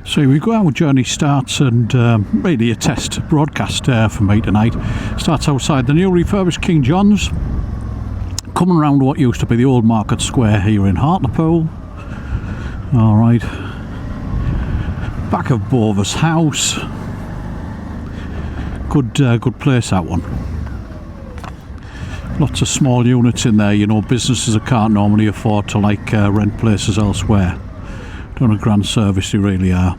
So here we go, our journey starts, and really a test broadcast for me tonight. Starts outside the new refurbished King John's, coming around what used to be the old Market Square here in Hartlepool. Alright, back of Bova's house. Good place, that one. Lots of small units in there, you know, businesses that can't normally afford to rent places elsewhere. Done a grand service, they really are.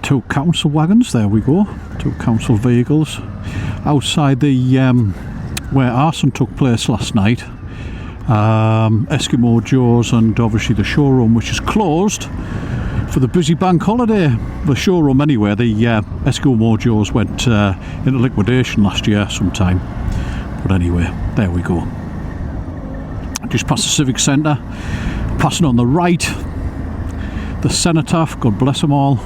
Two council wagons, there we go, two council vehicles. Outside the where arson took place last night, Eskimo Joe's, and obviously the showroom, which is closed for the busy bank holiday. The showroom anyway, the Eskimo Joe's went into liquidation last year sometime. But anyway, there we go. Just past the Civic Centre, passing on the right, the Cenotaph, God bless them all.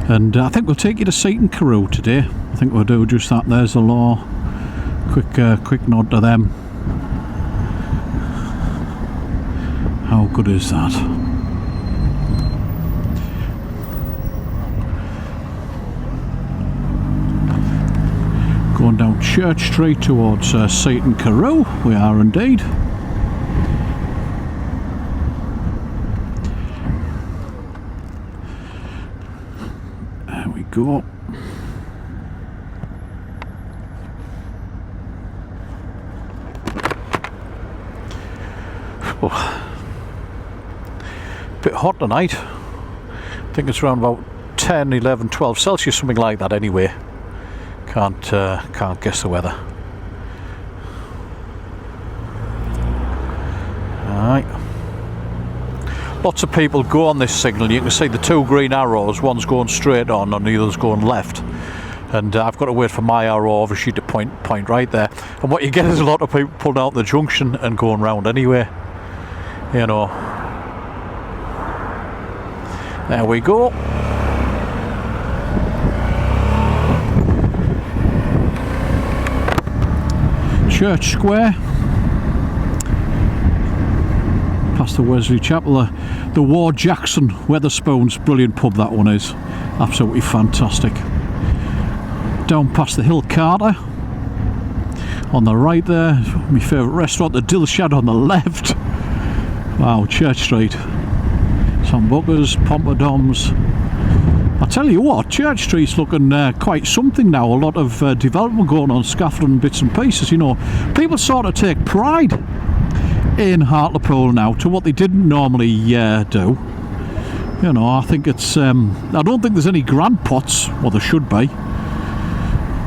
And I think we'll take you to Seaton Carew today. I think we'll do just that. There's the law. Quick nod to them. How good is that? Going down Church Street towards Seaton Carew. We are indeed. There we go. Oh. Bit hot tonight. I think it's around about 10, 11, 12 Celsius, something like that anyway. Can't guess the weather. Alright. Lots of people go on this signal. You can see the two green arrows, one's going straight on and the other's going left. And I've got to wait for my arrow obviously to point right there. And what you get is a lot of people pulling out the junction and going round anyway. You know. There we go. Church Square, past the Wesley Chapel, the Ward Jackson Weatherspoons, brilliant pub that one is, absolutely fantastic. Down past the Hill Carter, on the right there, my favourite restaurant, the Dill Shed on the left. Wow, Church Street, some buggers, pompadoms. I tell you what, Church Street's looking quite something now. A lot of development going on, scaffolding bits and pieces, you know. People sort of take pride in Hartlepool now to what they didn't normally do. You know, I think it's... I don't think there's any grand pots, well there should be.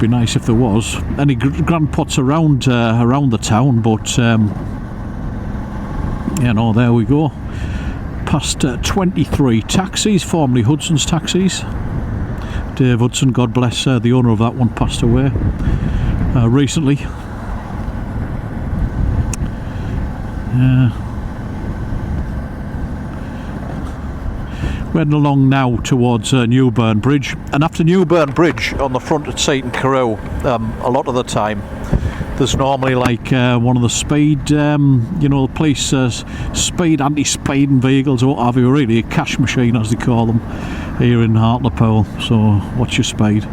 Be nice if there was. Any grand pots around the town, but... you know, there we go. Past 23 taxis, formerly Hudson's Taxis. Dave Hudson, God bless, the owner of that one, passed away recently. We're heading along now towards Newburn Bridge, and after Newburn Bridge on the front at Seaton Carew, a lot of the time there's normally one of the speed, you know, the police speed, anti-speeding vehicles, or what have you, really a cash machine as they call them here in Hartlepool. So watch your speed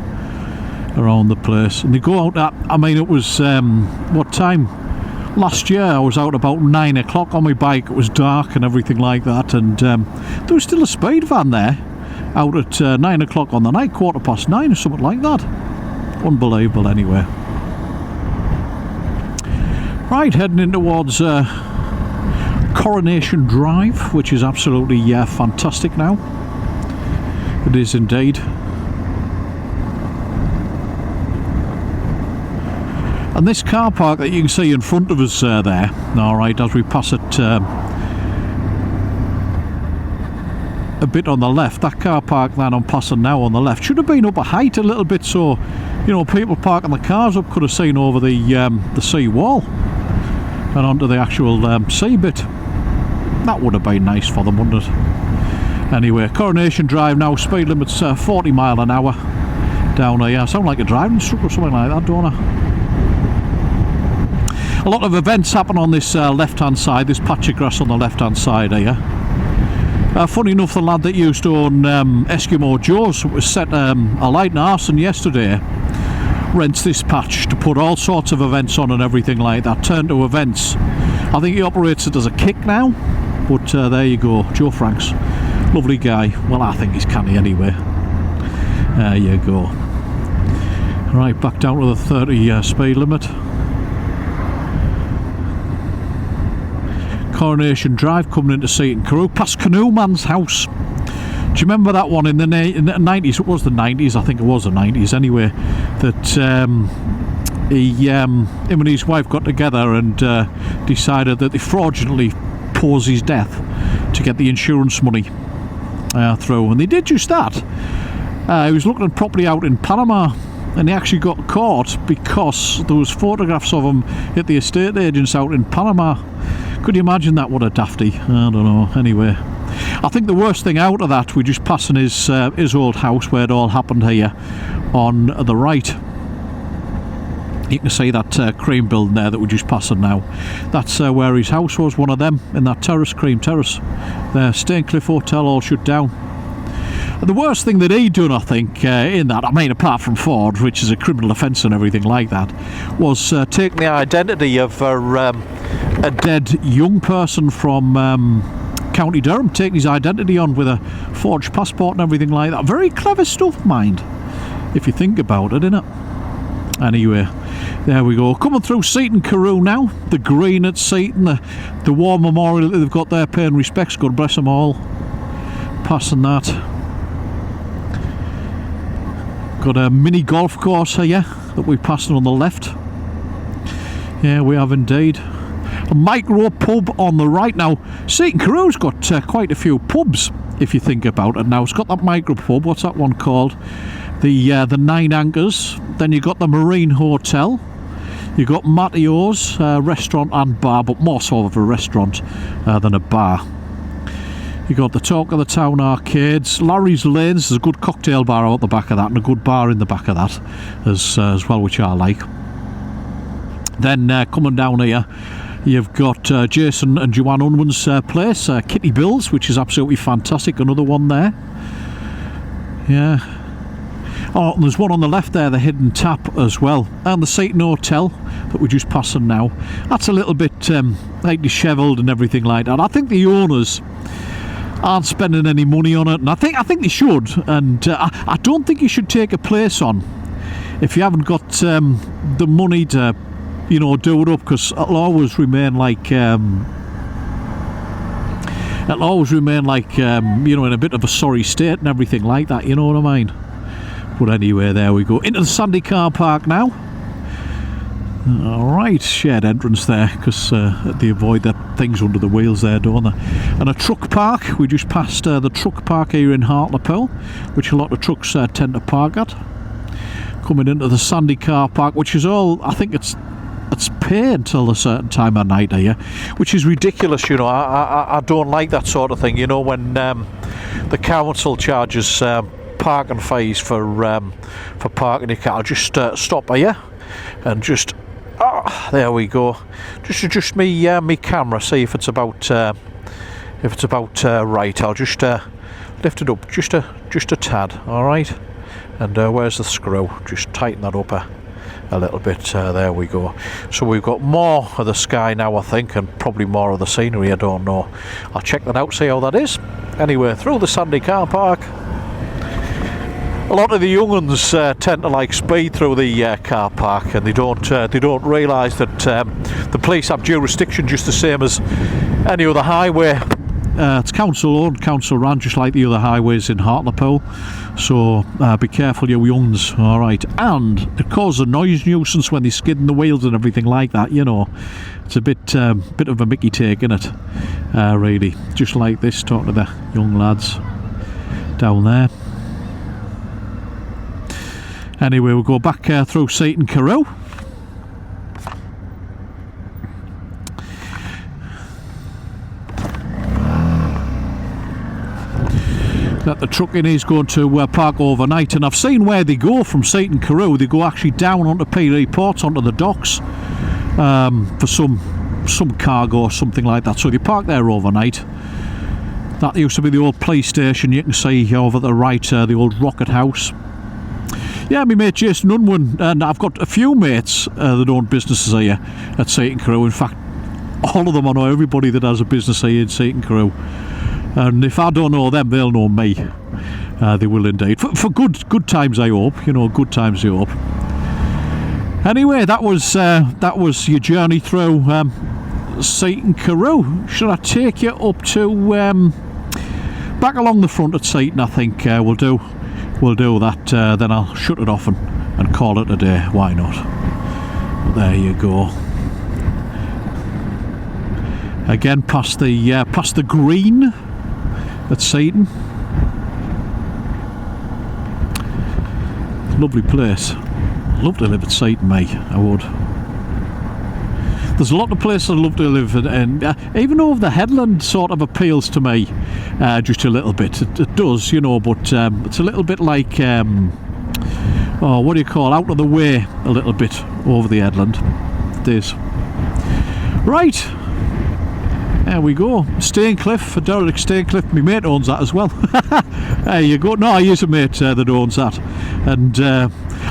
around the place. And they go out at, I mean, it was, what time? Last year I was out about 9 o'clock on my bike, it was dark and everything like that, and there was still a speed van there out at 9 o'clock on the night, 9:15 or something like that. Unbelievable anyway. Right, heading in towards Coronation Drive, which is absolutely fantastic now. It is indeed. And this car park that you can see in front of us there, alright, as we pass it a bit on the left, that car park that I'm passing now on the left should have been up a height a little bit, so, you know, people parking the cars up could have seen over the sea wall and onto the actual sea bit. That would have been nice for them, wouldn't it? Anyway, Coronation Drive now, speed limit's 40 mile an hour down here. I sound like a driving instructor or something like that, don't I? A lot of events happen on this left hand side, this patch of grass on the left hand side here. Funny enough, the lad that used to own Eskimo Joe's was set a light in arson yesterday, rents this patch to put all sorts of events on and everything like that, turn to events. I think he operates it as a kick now, but there you go, Joe Franks, lovely guy. Well, I think he's canny anyway. There you go. Right, back down to the 30 speed limit. Coronation Drive coming into Seaton Carew, past Canoe Man's house. Do you remember that one in the 90s? It was the 90s, I think it was the 90s anyway, that him and his wife got together and decided that they fraudulently paused his death to get the insurance money through, and they did just that. He was looking at property out in Panama, and he actually got caught because there was photographs of him at the estate agents out in Panama. Could you imagine that? What a dafty. I don't know. Anyway, I think the worst thing out of that, we're just passing his old house where it all happened here on the right. You can see that cream building there that we're just passing now. That's where his house was, one of them, in that terrace, cream terrace. The Staincliffe Hotel all shut down. The worst thing that he done, I think, in that, I mean, apart from Ford, which is a criminal offence and everything like that, was taking the identity of a dead young person from County Durham, taking his identity on with a forged passport and everything like that. Very clever stuff, mind, if you think about it, innit? Anyway, there we go. Coming through Seaton Carew now. The green at Seaton, the war memorial that they've got there, paying respects. God bless them all. Passing that. Got a mini golf course here that we're passing on the left. Yeah, we have indeed. A micro pub on the right. Now, Seaton Carew's got quite a few pubs, if you think about it. Now, it's got that micro pub. What's that one called? The Nine Anchors. Then you got the Marine Hotel. You got Matteo's restaurant and bar, but more sort of a restaurant than a bar. You got the Talk of the Town arcades, Larry's Lanes. There's a good cocktail bar out the back of that, and a good bar in the back of that as well, which I like. Then coming down here, you've got Jason and Joanne Unwin's place, Kitty Bill's, which is absolutely fantastic. Another one there. Yeah. Oh, and there's one on the left there, the Hidden Tap as well, and the Seaton Hotel that we're just passing now. That's a little bit like dishevelled and everything like that. I think the owners aren't spending any money on it, and I think they should. And I don't think you should take a place on if you haven't got the money to, you know, do it up, because it'll always remain like you know, in a bit of a sorry state and everything like that. You know what I mean? But anyway, there we go into the Sandy car park now. Alright, shared entrance there, because they avoid the things under the wheels there, don't they? And a truck park. We just passed the truck park here in Hartlepool, which a lot of trucks tend to park at. Coming into the Sandy car park, which is all, I think it's paid until a certain time of night here, which is ridiculous. You know, I don't like that sort of thing, you know, when the council charges parking fees for parking your car. I'll just stop here and just there we go. Just adjust me camera, see if it's about right. I'll just lift it up just a tad. All right, and where's the screw? Just tighten that up a little bit. There we go. So we've got more of the sky now, I think, and probably more of the scenery. I don't know. I'll check that out, see how that is. Anyway, through the Sandy car park. A lot of the young ones tend to like speed through the car park, and they don't realise that the police have jurisdiction just the same as any other highway. It's council owned, council ran, just like the other highways in Hartlepool. So be careful, you youngs. All right, and it causes a noise nuisance when they skid in the wheels and everything like that. You know, it's a bit of a Mickey take, isn't it? Really, just like this. Talking to the young lads down there. Anyway, we'll go back through Seaton Carew. That the truck in is going to park overnight, and I've seen where they go from Seaton Carew. They go actually down onto PD Ports, onto the docks for some cargo or something like that. So they park there overnight. That used to be the old police station. You can see over the right the old Rocket House. Yeah, my mate Jason Unwin, and I've got a few mates that own businesses here at Seaton Carew. In fact, all of them, I know everybody that has a business here in Seaton Carew. And if I don't know them, they'll know me. They will indeed. For good times, I hope. You know, good times, I hope. Anyway, that was your journey through Seaton Carew. Should I take you up to back along the front at Seaton? I think we'll do that. Then I'll shut it off and call it a day. Why not? There you go. Again, past the green at Seaton. Lovely place. Love to live at Seaton, mate. I would. There's a lot of places I love to live in, and even though the headland sort of appeals to me just a little bit. It does, you know, but it's a little bit like what do you call, out of the way a little bit over the headland. It is. Right. There we go. Staincliffe, Derek Staincliffe. My mate owns that as well. There you go. No, he is a mate that owns that. And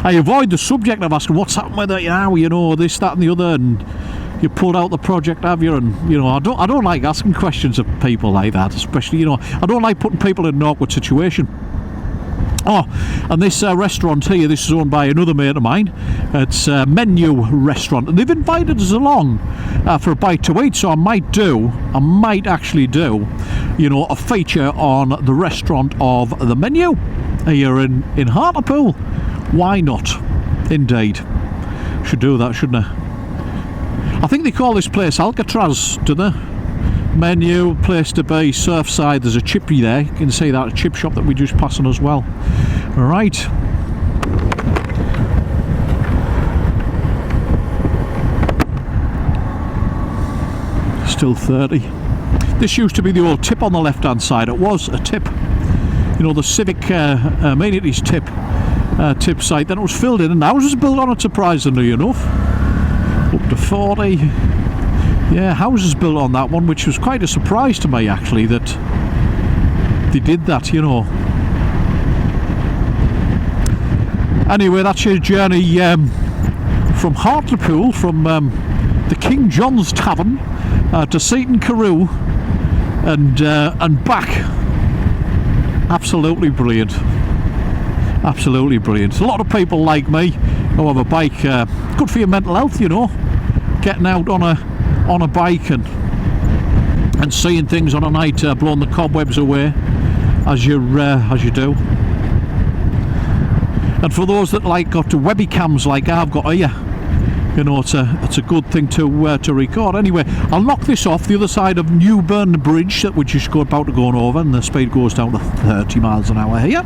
I avoid the subject of asking what's happened with it, you know, this, that and the other, and you pulled out the project, have you? And, you know, I don't like asking questions of people like that, especially, you know, I don't like putting people in an awkward situation. Oh, and this restaurant here, this is owned by another mate of mine. It's a Menu Restaurant, and they've invited us along for a bite to eat, so I might actually do, you know, a feature on the restaurant of the Menu here in Hartlepool. Why not? Indeed. Should do that, shouldn't I? I think they call this place Alcatraz, do they? Menu, place to be, Surfside. There's a chippy there. You can see that, a chip shop that we just passing as well. Right. Still 30. This used to be the old tip on the left hand side. It was a tip. You know, the civic amenities tip site. Then it was filled in and houses built on it, surprisingly enough. Up to 40. Yeah, houses built on that one, which was quite a surprise to me, actually, that they did that, you know. Anyway, that's your journey from Hartlepool, from the King John's Tavern to Seaton Carew and back. Absolutely brilliant. Absolutely brilliant. A lot of people like me who have a bike. Good for your mental health, you know. Getting out on a bike and seeing things on a night, blowing the cobwebs away as you do. And for those that like got to webby cams like I've got here, you know, it's a good thing to record. Anyway, I'll knock this off the other side of Newburn Bridge that we're just about to go over, and the speed goes down to 30 miles an hour here.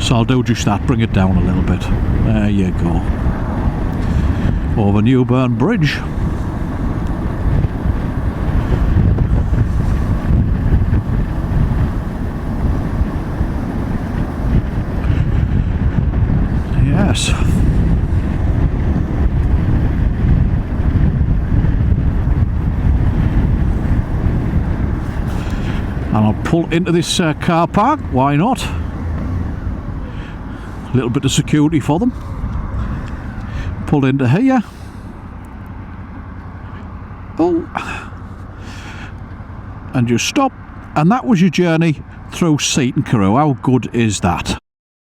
So I'll do just that, bring it down a little bit. There you go. Over Newburn Bridge. Yes. And I'll pull into this car park, why not? A little bit of security for them. Pull into here. Oh. And just stop. And that was your journey through Seaton Carew. How good is that?